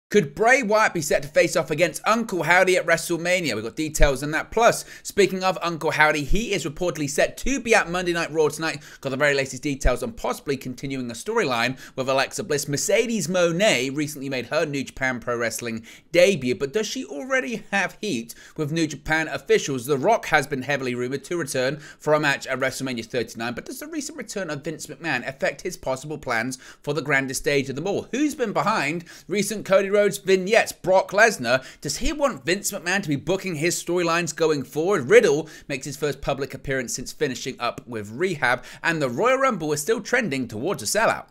Could Bray Wyatt be set to face off against Uncle Howdy at WrestleMania? We've got details on that. Plus, speaking of Uncle Howdy, he is reportedly set to be at Monday Night Raw tonight. Got the very latest details on possibly continuing a storyline with Alexa Bliss. Mercedes Moné recently made her New Japan Pro Wrestling debut, but does she already have heat with New Japan officials? The Rock has been heavily rumoured to return for a match at WrestleMania 39, but does the recent return of Vince McMahon affect his possible plans for the grandest stage of them all? Who's been behind recent Cody Rhodes vignettes? Brock Lesnar. Does he want Vince McMahon to be booking his storylines going forward? Riddle makes his first public appearance since finishing up with rehab, and the Royal Rumble is still trending towards a sellout.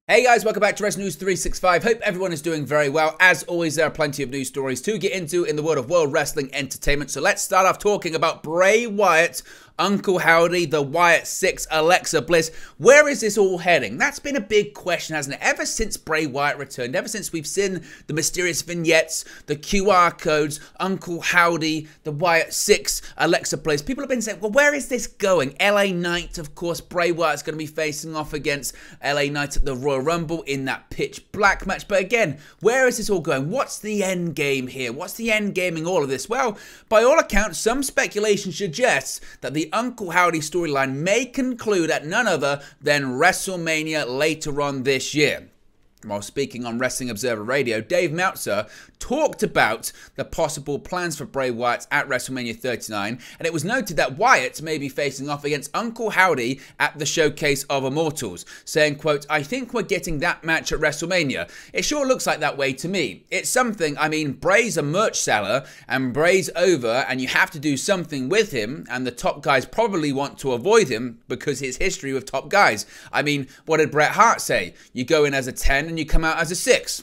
Hey guys, welcome back to Wrestling News 365. Hope everyone is doing very well. As always, there are plenty of news stories to get into in the world of World Wrestling Entertainment. So let's start off talking about Bray Wyatt, Uncle Howdy, the Wyatt Six, Alexa Bliss. Where is this all heading? That's been a big question, hasn't it? Ever since Bray Wyatt returned, ever since we've seen the mysterious vignettes, the QR codes, Uncle Howdy, the Wyatt Six, Alexa Bliss, people have been saying, well, where is this going? LA Knight, of course, Bray Wyatt's going to be facing off against LA Knight at the Royal Rumble in that pitch black match. But again, where is this all going? What's the end game here? What's the end game in all of this? Well, by all accounts, some speculation suggests that the Uncle Howdy storyline may conclude at none other than WrestleMania later on this year. While speaking on Wrestling Observer Radio, Dave Meltzer talked about the possible plans for Bray Wyatt at WrestleMania 39, and it was noted that Wyatt may be facing off against Uncle Howdy at the Showcase of Immortals, saying, quote, "I think we're getting that match at WrestleMania. It sure looks like that way to me. It's something, I mean, Bray's a merch seller, and Bray's over, and you have to do something with him, and the top guys probably want to avoid him because his history with top guys. I mean, what did Bret Hart say? You go in as a 10 and you come out as a 6.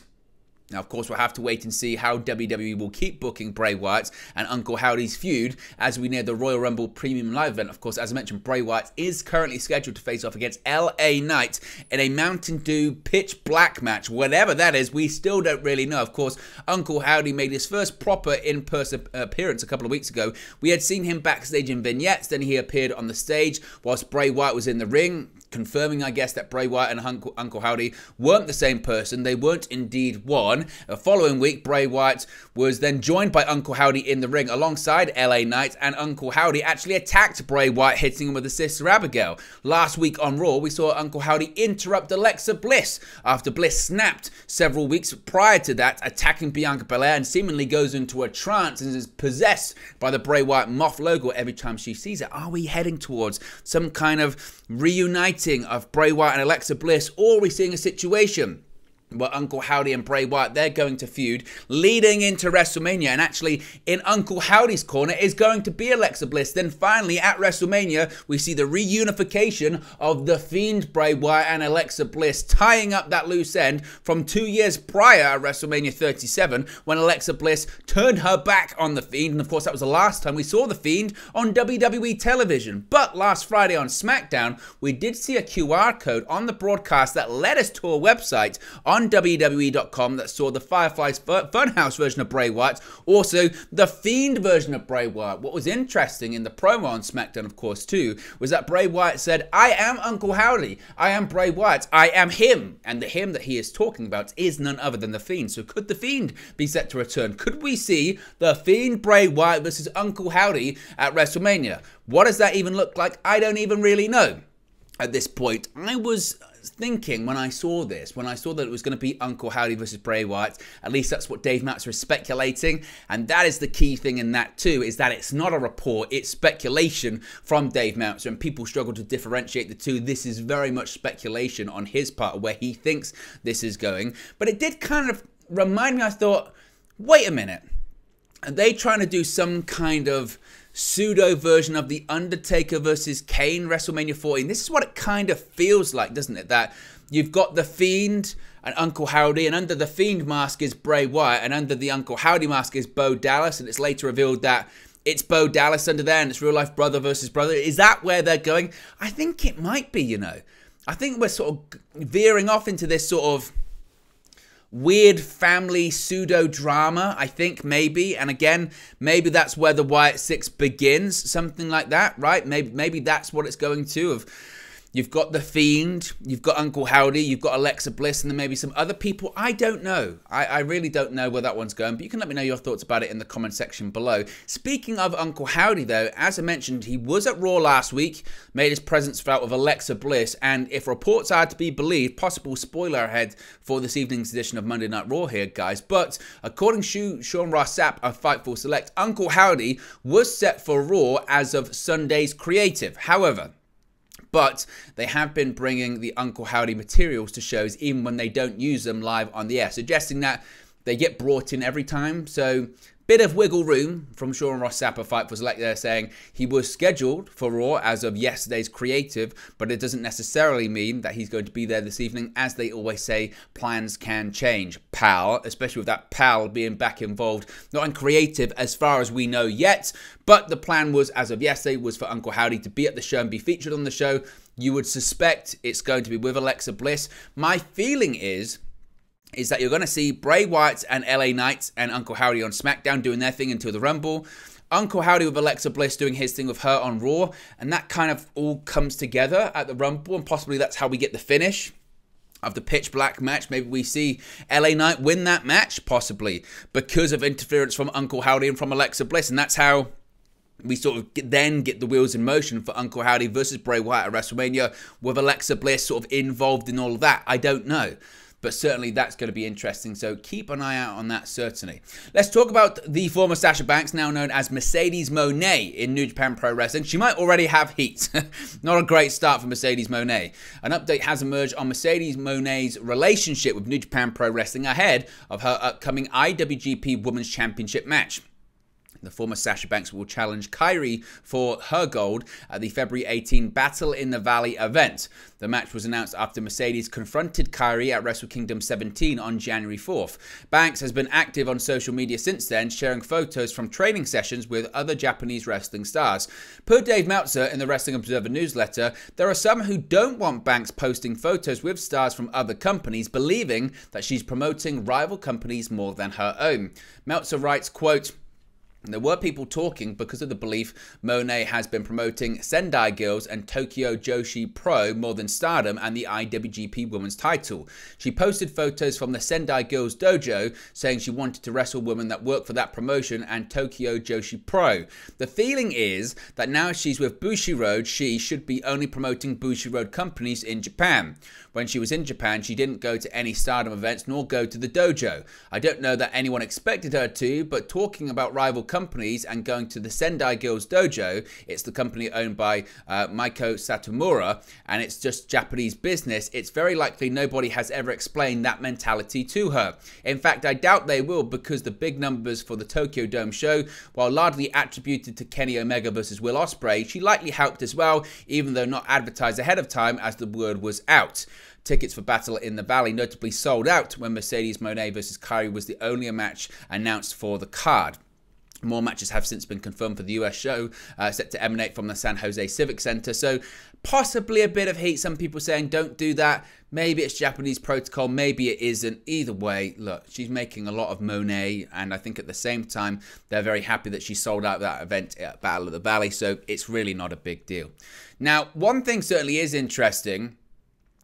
Now, of course, we'll have to wait and see how WWE will keep booking Bray Wyatt and Uncle Howdy's feud as we near the Royal Rumble Premium Live event. Of course, as I mentioned, Bray Wyatt is currently scheduled to face off against LA Knight in a Mountain Dew pitch black match. Whatever that is, we still don't really know. Of course, Uncle Howdy made his first proper in-person appearance a couple of weeks ago. We had seen him backstage in vignettes, then he appeared on the stage whilst Bray Wyatt was in the ring, confirming, I guess, that Bray Wyatt and Uncle Howdy weren't the same person. They weren't indeed one. The following week, Bray Wyatt was then joined by Uncle Howdy in the ring alongside LA Knight, and Uncle Howdy actually attacked Bray Wyatt, hitting him with his sister Abigail. Last week on Raw, we saw Uncle Howdy interrupt Alexa Bliss after Bliss snapped several weeks prior to that, attacking Bianca Belair, and seemingly goes into a trance and is possessed by the Bray Wyatt Moth logo every time she sees it. Are we heading towards some kind of reuniting of Bray Wyatt and Alexa Bliss, or are we seeing a situation where Uncle Howdy and Bray Wyatt, they're going to feud leading into WrestleMania, and actually in Uncle Howdy's corner is going to be Alexa Bliss? Then finally at WrestleMania, we see the reunification of the Fiend, Bray Wyatt and Alexa Bliss, tying up that loose end from 2 years prior at WrestleMania 37 when Alexa Bliss turned her back on the Fiend, and of course that was the last time we saw the Fiend on WWE television. But last Friday on SmackDown, we did see a QR code on the broadcast that led us to a website on WWE.com that saw the Firefly's Funhouse version of Bray Wyatt, also the Fiend version of Bray Wyatt. What was interesting in the promo on SmackDown, of course, too, was that Bray Wyatt said, "I am Uncle Howdy, I am Bray Wyatt, I am him," and the him that he is talking about is none other than the Fiend. So could the Fiend be set to return? Could we see the Fiend, Bray Wyatt versus Uncle Howdy at WrestleMania? What does that even look like? I don't even really know at this point. I was thinking when I saw this, when I saw that it was going to be Uncle Howdy versus Bray Wyatt, at least that's what Dave Meltzer is speculating, and that is the key thing in that too, is that it's not a report, it's speculation from Dave Meltzer, and people struggle to differentiate the two. This is very much speculation on his part, where he thinks this is going. But it did kind of remind me, I thought, wait a minute, are they trying to do some kind of pseudo version of The Undertaker versus Kane WrestleMania 14? This is what it kind of feels like, doesn't it? That you've got the Fiend and Uncle Howdy, and under the Fiend mask is Bray Wyatt, and under the Uncle Howdy mask is Bo Dallas, and it's later revealed that it's Bo Dallas under there, and it's real life brother versus brother. Is that where they're going? I think it might be, you know. I think we're sort of veering off into this sort of weird family pseudo drama, I think, maybe. And again, maybe that's where the Wyatt Six begins, something like that, right? Maybe that's what it's going to, of You've got The Fiend, you've got Uncle Howdy, you've got Alexa Bliss, and then maybe some other people. I don't know. I really don't know where that one's going, but you can let me know your thoughts about it in the comment section below. Speaking of Uncle Howdy, though, as I mentioned, he was at Raw last week, made his presence felt with Alexa Bliss, and if reports are to be believed, possible spoiler ahead for this evening's edition of Monday Night Raw here, guys, but according to Sean Ross Sapp of Fightful Select, Uncle Howdy was set for Raw as of Sunday's creative. However, but they have been bringing the Uncle Howdy materials to shows even when they don't use them live on the air, suggesting that they get brought in every time. So bit of wiggle room from Sean Ross Sapp of Fightful Select there, saying he was scheduled for Raw as of yesterday's creative, but it doesn't necessarily mean that he's going to be there this evening. As they always say, plans can change, pal, especially with that pal being back involved, not in creative as far as we know yet, but the plan was, as of yesterday, was for Uncle Howdy to be at the show and be featured on the show. You would suspect it's going to be with Alexa Bliss. My feeling is that you're going to see Bray Wyatt and LA Knight and Uncle Howdy on SmackDown doing their thing until the Rumble. Uncle Howdy with Alexa Bliss doing his thing with her on Raw. And that kind of all comes together at the Rumble. And possibly that's how we get the finish of the pitch black match. Maybe we see LA Knight win that match, possibly, because of interference from Uncle Howdy and from Alexa Bliss. And that's how we sort of then get the wheels in motion for Uncle Howdy versus Bray Wyatt at WrestleMania, with Alexa Bliss sort of involved in all of that. I don't know. But certainly that's going to be interesting, so keep an eye out on that, certainly. Let's talk about the former Sasha Banks, now known as Mercedes Mone in New Japan Pro Wrestling. She might already have heat. Not a great start for Mercedes Mone. An update has emerged on Mercedes Mone's relationship with New Japan Pro Wrestling ahead of her upcoming IWGP Women's Championship match. The former Sasha Banks will challenge Kairi for her gold at the February 18 Battle in the Valley event. The match was announced after Mercedes confronted Kairi at Wrestle Kingdom 17 on January 4th. Banks has been active on social media since then, sharing photos from training sessions with other Japanese wrestling stars. Per Dave Meltzer in the Wrestling Observer newsletter, there are some who don't want Banks posting photos with stars from other companies, believing that she's promoting rival companies more than her own. Meltzer writes, quote, "There were people talking because of the belief Mone has been promoting Sendai Girls and Tokyo Joshi Pro more than Stardom and the IWGP Women's title. She posted photos from the Sendai Girls dojo saying she wanted to wrestle women that work for that promotion and Tokyo Joshi Pro. The feeling is that now she's with Bushiroad, she should be only promoting Bushiroad companies in Japan. When she was in Japan, she didn't go to any Stardom events nor go to the dojo. I don't know that anyone expected her to, but talking about rival companies and going to the Sendai Girls dojo, it's the company owned by Maiko Satomura, and it's just Japanese business. It's very likely nobody has ever explained that mentality to her. In fact, I doubt they will, because the big numbers for the Tokyo Dome show, while largely attributed to Kenny Omega versus Will Ospreay, she likely helped as well, even though not advertised ahead of time as the word was out. Tickets for Battle in the Valley notably sold out when Mercedes Mone versus Kairi was the only match announced for the card. More matches have since been confirmed for the US show, set to emanate from the San Jose Civic Center. So possibly a bit of heat. Some people saying don't do that. Maybe it's Japanese protocol. Maybe it isn't. Either way, look, she's making a lot of Monet. And I think at the same time, they're very happy that she sold out that event at Battle of the Valley. So it's really not a big deal. Now, one thing certainly is interesting.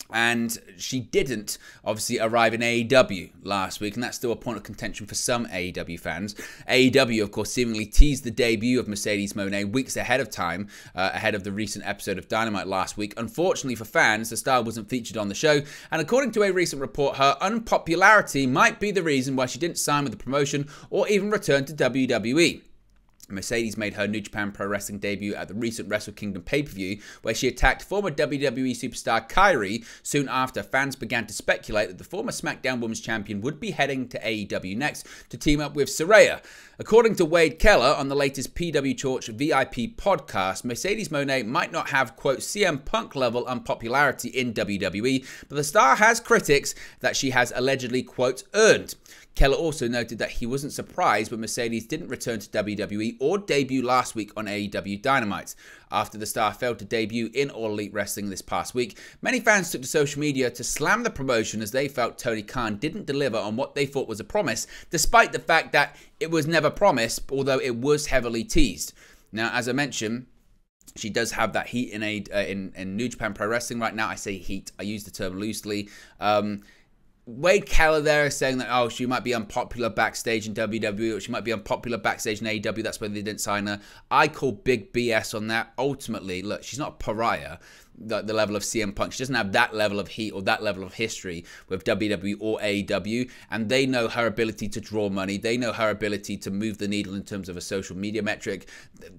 And she didn't, obviously, arrive in AEW last week, and that's still a point of contention for some AEW fans. AEW, of course, seemingly teased the debut of Mercedes Mone weeks ahead of time, ahead of the recent episode of Dynamite last week. Unfortunately for fans, the star wasn't featured on the show, and according to a recent report, her unpopularity might be the reason why she didn't sign with the promotion or even return to WWE. Mercedes made her New Japan Pro Wrestling debut at the recent Wrestle Kingdom pay-per-view, where she attacked former WWE superstar Kairi. Soon after, fans began to speculate that the former SmackDown Women's Champion would be heading to AEW next to team up with Saraya. According to Wade Keller on the latest PW Torch VIP podcast, Mercedes Mone might not have, quote, CM Punk level unpopularity in WWE, but the star has critics that she has allegedly, quote, earned. Keller also noted that he wasn't surprised when Mercedes didn't return to WWE or debut last week on AEW Dynamite. After the star failed to debut in All Elite Wrestling this past week, many fans took to social media to slam the promotion as they felt Tony Khan didn't deliver on what they thought was a promise, despite the fact that it was never promised, although it was heavily teased. Now, as I mentioned, She does have that heat in New Japan Pro Wrestling right now. I say heat. I use the term loosely. Wade Keller there is saying that, oh, she might be unpopular backstage in WWE, or she might be unpopular backstage in AEW. That's why they didn't sign her. I call big BS on that. Ultimately, look, she's not a pariah. The level of CM Punk. She doesn't have that level of heat or that level of history with WWE or AEW, and they know her ability to draw money. They know her ability to move the needle in terms of a social media metric.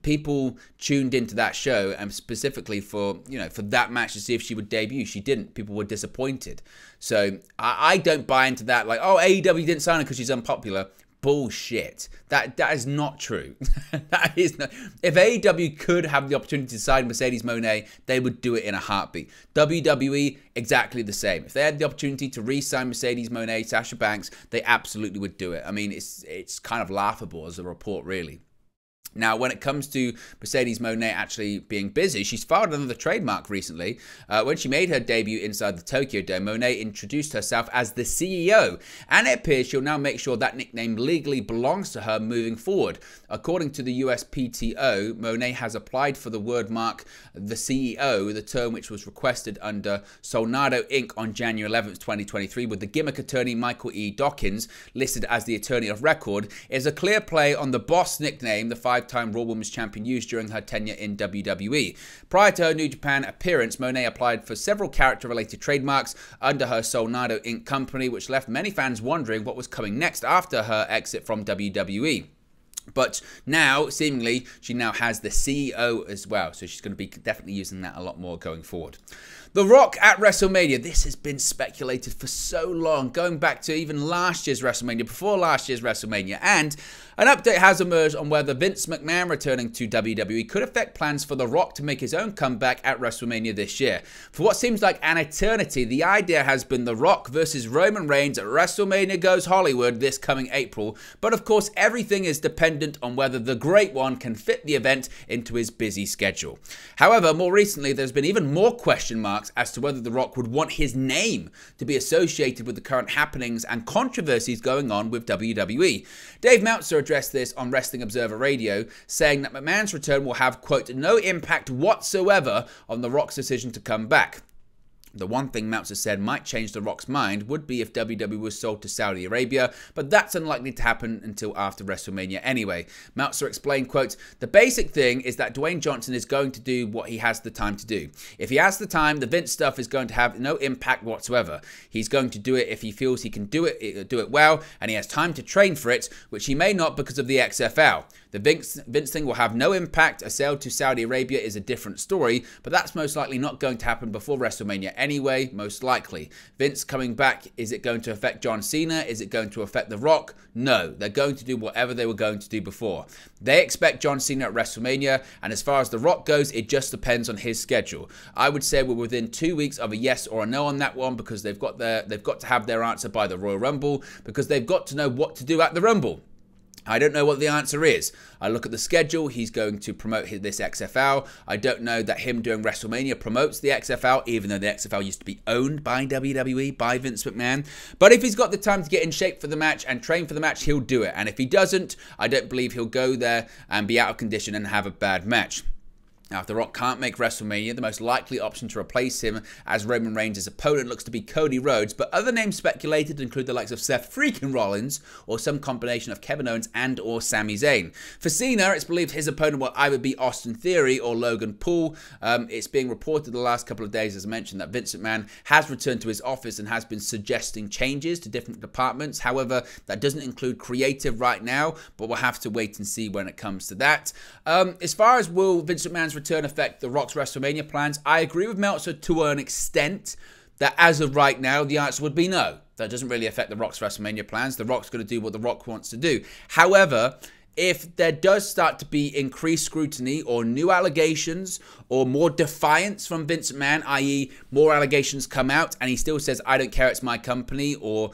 People tuned into that show, and specifically for that match to see if she would debut. She didn't. People were disappointed. So I don't buy into that. Like, oh, AEW didn't sign her because she's unpopular. Bullshit. That is not true. That is not. If AEW could have the opportunity to sign Mercedes Moné, they would do it in a heartbeat. WWE, exactly the same. If they had the opportunity to re-sign Mercedes Moné, Sasha Banks, they absolutely would do it. I mean, it's kind of laughable as a report, really. Now, when it comes to Mercedes Moné actually being busy, she's filed another trademark recently. When she made her debut inside the Tokyo Dome, Moné introduced herself as the CEO, and it appears she'll now make sure that nickname legally belongs to her moving forward. According to the USPTO, Moné has applied for the wordmark the CEO, the term which was requested under Solnado Inc. on January 11th, 2023, with the gimmick attorney Michael E. Dawkins listed as the attorney of record, is a clear play on the boss nickname the five-time Raw Women's Champion used during her tenure in WWE. Prior to her New Japan appearance, Moné applied for several character-related trademarks under her Solnado Inc. company, which left many fans wondering what was coming next after her exit from WWE. But now, seemingly, she now has the CEO as well. So she's going to be definitely using that a lot more going forward. The Rock at WrestleMania. This has been speculated for so long, going back to even last year's WrestleMania, before last year's WrestleMania. And an update has emerged on whether Vince McMahon returning to WWE could affect plans for The Rock to make his own comeback at WrestleMania this year. For what seems like an eternity, the idea has been The Rock versus Roman Reigns at WrestleMania Goes Hollywood this coming April. But of course, everything is dependent on whether the Great One can fit the event into his busy schedule. However, more recently, there's been even more question marks as to whether The Rock would want his name to be associated with the current happenings and controversies going on with WWE. Dave Meltzer addressed this on Wrestling Observer Radio, saying that McMahon's return will have, quote, no impact whatsoever on The Rock's decision to come back. The one thing Meltzer said might change The Rock's mind would be if WWE was sold to Saudi Arabia, but that's unlikely to happen until after WrestleMania anyway. Meltzer explained, quote, the basic thing is that Dwayne Johnson is going to do what he has the time to do. If he has the time, the Vince stuff is going to have no impact whatsoever. He's going to do it if he feels he can do it well, and he has time to train for it, which he may not because of the XFL. The Vince thing will have no impact. A sale to Saudi Arabia is a different story, but that's most likely not going to happen before WrestleMania anyway, most likely. Vince coming back, is it going to affect John Cena? Is it going to affect The Rock? No, they're going to do whatever they were going to do before. They expect John Cena at WrestleMania, and as far as The Rock goes, it just depends on his schedule. I would say we're within 2 weeks of a yes or a no on that one, because they've got to have their answer by the Royal Rumble, because they've got to know what to do at the Rumble. I don't know what the answer is. I look at the schedule. He's going to promote this XFL. I don't know that him doing WrestleMania promotes the XFL, even though the XFL used to be owned by WWE, by Vince McMahon. But if he's got the time to get in shape for the match and train for the match, he'll do it. And if he doesn't, I don't believe he'll go there and be out of condition and have a bad match. Now, if The Rock can't make WrestleMania, the most likely option to replace him as Roman Reigns' opponent looks to be Cody Rhodes, but other names speculated include the likes of Seth freaking Rollins or some combination of Kevin Owens and or Sami Zayn. For Cena, it's believed his opponent will either be Austin Theory or Logan Paul. It's being reported the last couple of days, as I mentioned, that Vince McMahon has returned to his office and has been suggesting changes to different departments. However, that doesn't include creative right now, but we'll have to wait and see when it comes to that. As far as will Vince McMahon's return affect The Rock's WrestleMania plans, I agree with Meltzer to an extent that as of right now, the answer would be no. That doesn't really affect The Rock's WrestleMania plans. The Rock's going to do what The Rock wants to do. However, if there does start to be increased scrutiny or new allegations or more defiance from Vince McMahon, i.e. more allegations come out and he still says, I don't care, it's my company, or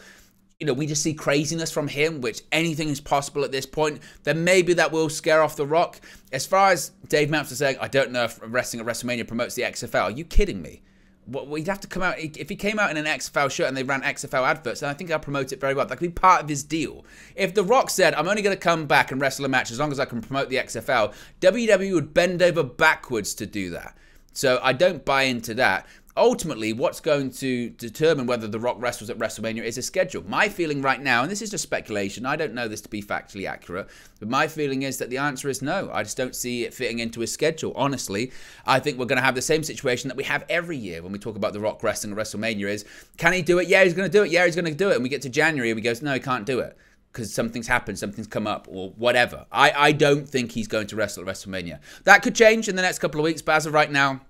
we just see craziness from him, which anything is possible at this point, then maybe that will scare off The Rock. As far as Dave Meltzer saying, I don't know if wrestling at WrestleMania promotes the XFL, are you kidding me? he'd have to come out. If he came out in an XFL shirt and they ran XFL adverts, then I think I'd promote it very well. That could be part of his deal. If The Rock said, I'm only going to come back and wrestle a match as long as I can promote the XFL, WWE would bend over backwards to do that. So I don't buy into that. Ultimately, what's going to determine whether The Rock wrestles at WrestleMania is a schedule. My feeling right now, and this is just speculation, I don't know this to be factually accurate, but my feeling is that the answer is no. I just don't see it fitting into his schedule. Honestly, I think we're going to have the same situation that we have every year when we talk about The Rock wrestling at WrestleMania is, can he do it? Yeah, he's going to do it. Yeah, he's going to do it. And we get to January and he goes, no, he can't do it because something's happened, something's come up, or whatever. I don't think he's going to wrestle at WrestleMania. That could change in the next couple of weeks, but as of right now,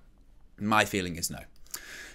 my feeling is no.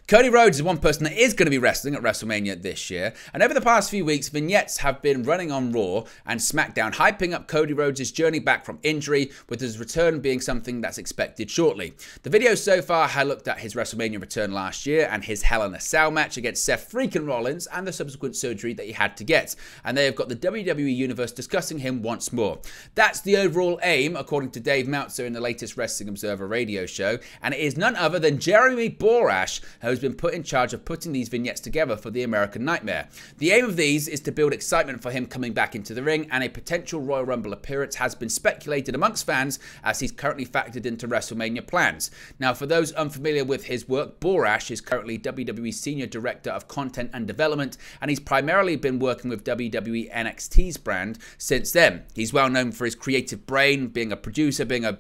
Cody Rhodes is one person that is going to be wrestling at WrestleMania this year, and over the past few weeks, vignettes have been running on Raw and SmackDown, hyping up Cody Rhodes' journey back from injury, with his return being something that's expected shortly. The videos so far have looked at his WrestleMania return last year and his Hell in a Cell match against Seth freaking Rollins and the subsequent surgery that he had to get, and they have got the WWE Universe discussing him once more. That's the overall aim, according to Dave Meltzer in the latest Wrestling Observer radio show, and it is none other than Jeremy Borash, who's been put in charge of putting these vignettes together for the American Nightmare. The aim of these is to build excitement for him coming back into the ring, and a potential Royal Rumble appearance has been speculated amongst fans as he's currently factored into WrestleMania plans. Now, for those unfamiliar with his work, Borash is currently WWE Senior Director of Content and Development, and he's primarily been working with WWE NXT's brand since then. He's well known for his creative brain, being a producer, being a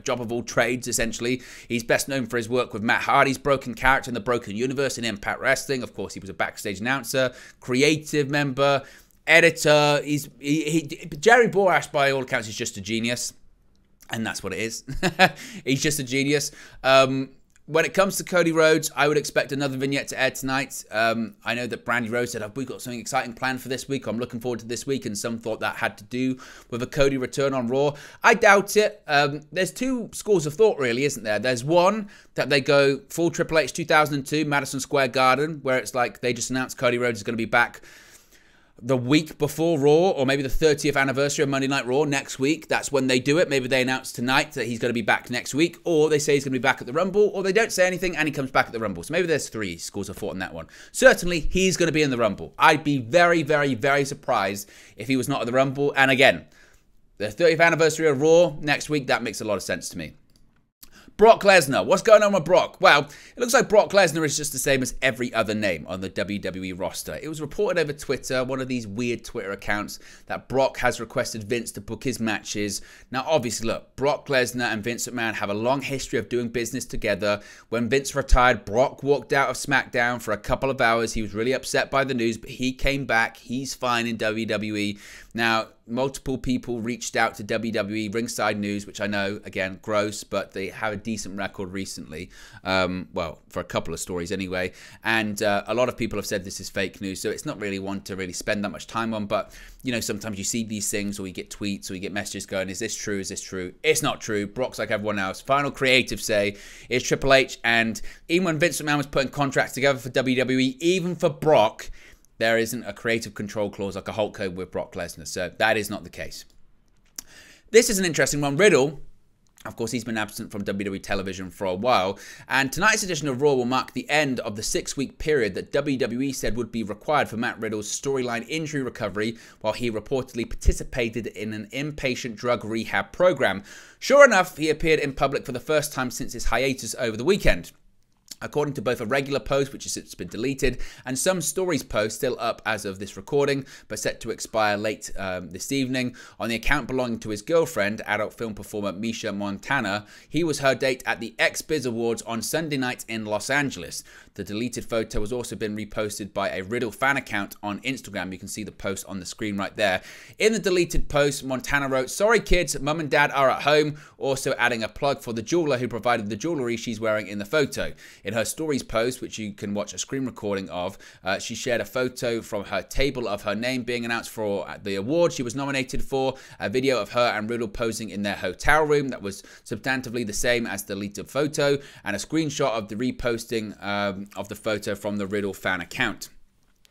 job of all trades, essentially. He's best known for his work with Matt Hardy's Broken character in the Broken Universe in Impact Wrestling. Of course, he was a backstage announcer, creative member, editor. Jerry Borash, by all accounts, is just a genius. And that's what it is. He's just a genius. When it comes to Cody Rhodes, I would expect another vignette to air tonight. I know that Brandy Rose said, we've got something exciting planned for this week. I'm looking forward to this week. And some thought that had to do with a Cody return on Raw. I doubt it. There's two schools of thought, really, isn't there? There's one that they go full Triple H 2002, Madison Square Garden, where it's like they just announced Cody Rhodes is going to be back the week before Raw, or maybe the 30th anniversary of Monday Night Raw next week. That's when they do it. Maybe they announce tonight that he's going to be back next week, or they say he's going to be back at the Rumble, or they don't say anything and he comes back at the Rumble. So maybe there's three schools of thought on that one. Certainly, he's going to be in the Rumble. I'd be very, very, very surprised if he was not at the Rumble. And again, the 30th anniversary of Raw next week, that makes a lot of sense to me. Brock Lesnar. What's going on with Brock? Well, it looks like Brock Lesnar is just the same as every other name on the WWE roster. It was reported over Twitter, one of these weird Twitter accounts, that Brock has requested Vince to book his matches. Now, obviously, look, Brock Lesnar and Vince McMahon have a long history of doing business together. When Vince retired, Brock walked out of SmackDown for a couple of hours. He was really upset by the news, but he came back. He's fine in WWE. Now, multiple people reached out to WWE Ringside News, which I know, again, gross, but they have a decent record recently. Well, for a couple of stories anyway. And a lot of people have said this is fake news, so it's not really one to really spend that much time on. But, you know, sometimes you see these things, or you get tweets, or you get messages going, is this true? Is this true? It's not true. Brock's like everyone else. Final creative say is Triple H. And even when Vince McMahon was putting contracts together for WWE, even for Brock, there isn't a creative control clause like a Hulk code with Brock Lesnar. So that is not the case. This is an interesting one. Riddle, of course, he's been absent from WWE television for a while. And tonight's edition of Raw will mark the end of the 6-week period that WWE said would be required for Matt Riddle's storyline injury recovery, while he reportedly participated in an inpatient drug rehab program. Sure enough, he appeared in public for the first time since his hiatus over the weekend. According to both a regular post, which has since been deleted, and some stories post still up as of this recording, but set to expire late this evening, on the account belonging to his girlfriend, adult film performer Misha Montana, he was her date at the X-Biz Awards on Sunday night in Los Angeles. The deleted photo has also been reposted by a Riddle fan account on Instagram. You can see the post on the screen right there. In the deleted post, Montana wrote, "Sorry kids, mum and dad are at home," also adding a plug for the jeweler who provided the jewelry she's wearing in the photo. In her stories post, which you can watch a screen recording of, she shared a photo from her table of her name being announced for the award she was nominated for, a video of her and Riddle posing in their hotel room that was substantively the same as the deleted photo, and a screenshot of the reposting of the photo from the Riddle fan account.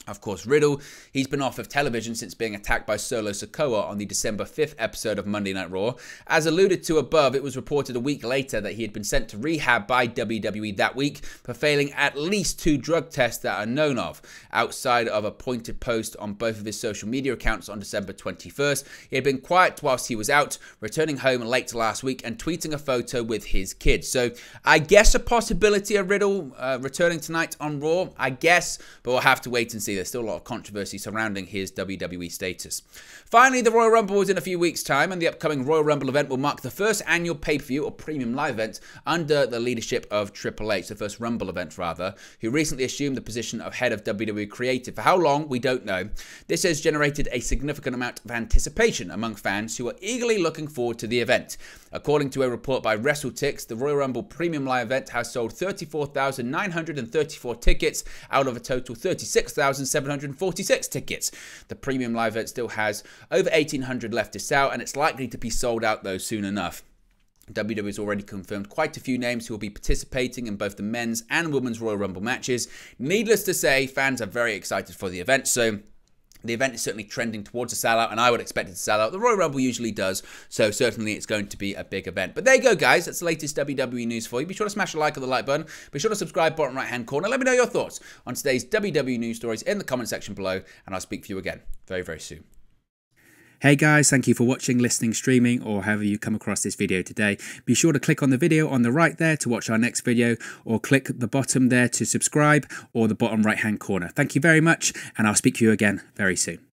Of course, Riddle, he's been off of television since being attacked by Solo Sikoa on the December 5th episode of Monday Night Raw. As alluded to above, it was reported a week later that he had been sent to rehab by WWE that week for failing at least 2 drug tests that are known of. Outside of a pointed post on both of his social media accounts on December 21st, he had been quiet whilst he was out, returning home late last week and tweeting a photo with his kids. So I guess a possibility of Riddle returning tonight on Raw, I guess, but we'll have to wait and see. There's still a lot of controversy surrounding his WWE status. Finally, the Royal Rumble is in a few weeks' time, and the upcoming Royal Rumble event will mark the first annual pay-per-view or premium live event under the leadership of Triple H, the first Rumble event rather, who recently assumed the position of head of WWE Creative. For how long, we don't know. This has generated a significant amount of anticipation among fans who are eagerly looking forward to the event. According to a report by WrestleTix, the Royal Rumble Premium Live event has sold 34,934 tickets out of a total 36,746 tickets. The Premium Live event still has over 1,800 left to sell, and it's likely to be sold out though soon enough. WWE has already confirmed quite a few names who will be participating in both the men's and women's Royal Rumble matches. Needless to say, fans are very excited for the event, so the event is certainly trending towards a sellout, and I would expect it to sell out. The Royal Rumble usually does, so certainly it's going to be a big event. But there you go, guys. That's the latest WWE news for you. Be sure to smash a like on the like button. Be sure to subscribe, bottom right-hand corner. Let me know your thoughts on today's WWE news stories in the comment section below, and I'll speak to you again very, very soon. Hey guys, thank you for watching, listening, streaming, or however you come across this video today. Be sure to click on the video on the right there to watch our next video, or click the bottom there to subscribe, or the bottom right hand corner. Thank you very much, and I'll speak to you again very soon.